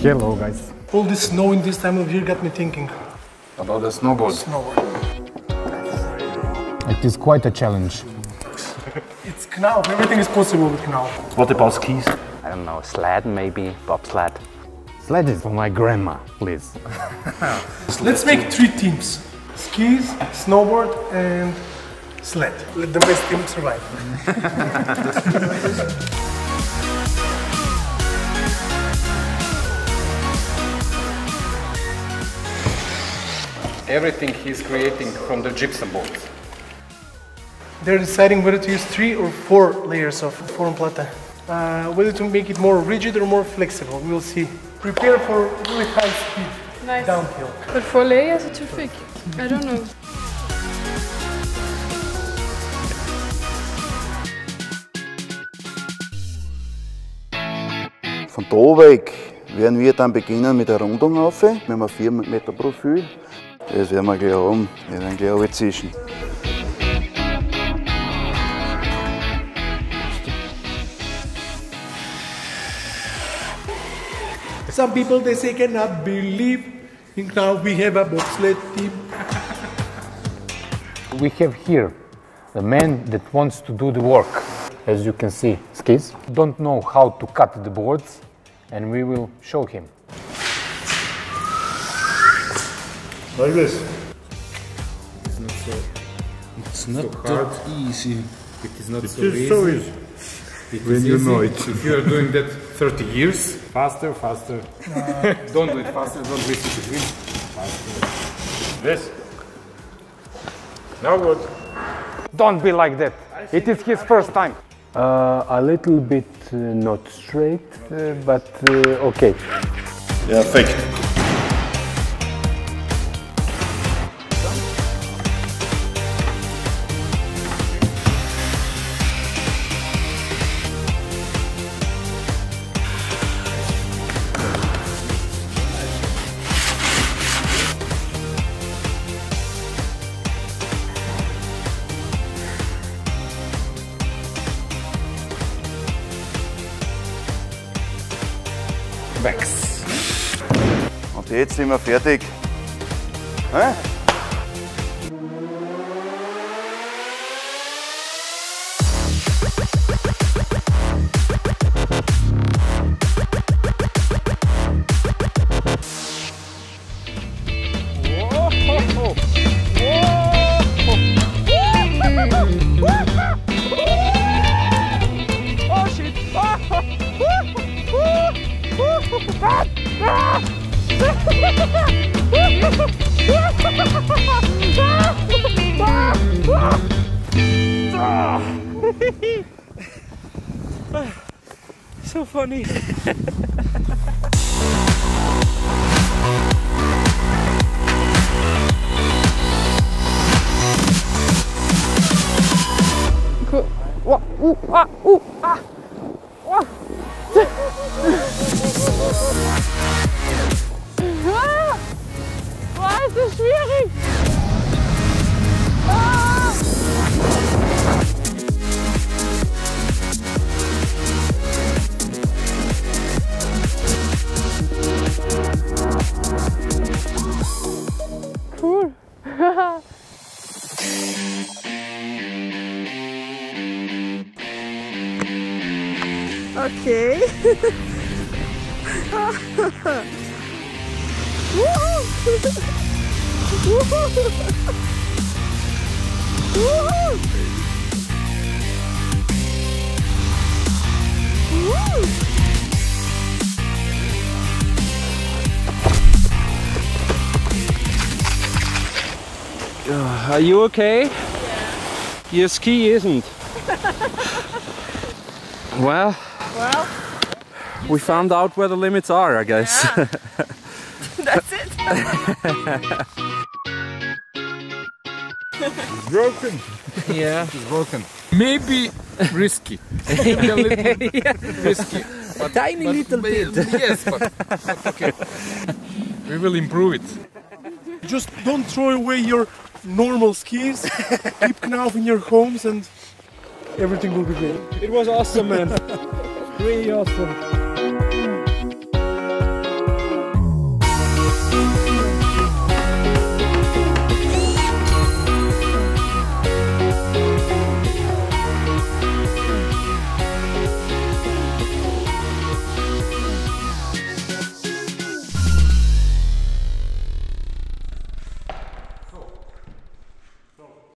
Hello guys. All this snow in this time of year got me thinking. About the snowboard. It is quite a challenge. It's Knauf, everything is possible with Knauf. What about skis? I don't know, sled maybe, bobsled. Sled is for my grandma, please. Let's make 3 teams. Skis, snowboard and sled. Let the best team survive. Everything he's creating from the gypsum boards. They're deciding whether to use 3 or 4 layers of foam plata. Whether to make it more rigid or more flexible, we'll see. Prepare for really high speed downhill. But 4 layers are too thick. I don't know. Von da weg werden wir dann beginnen mit der Rundung rauf. Wir haben ein 4 Meter Profil. Das werden wir gleich haben. Wir werden gleich alle zischen. Some people they say cannot believe in Knauf we have a bobsled team. We have here the man that wants to do the work. As you can see, skis don't know how to cut the boards, and we will show him. Like this. It's not that easy. It is not so It's easy. so easy. When you know it. If you are doing that 30 years, faster, faster. Don't do it faster, don't waste it between. Faster. This. Now good. Don't be like that. It is his first time. A little bit not straight, but okay. Perfekt. Wax. Und jetzt sind wir fertig. Hä? So funny. Cool. Boah, ist das schwierig! Ah! Cool! Okay. Are you okay? Yeah. Your ski isn't. Well, we found out where the limits are, I guess. Yeah. That's it. It's broken. Yeah. It's broken. Maybe risky. Maybe a little risky. A tiny little bit. Yes, but okay. We will improve it. Just don't throw away your normal skis. Keep Knauf in your homes and everything will be great. It was awesome, man. Really awesome.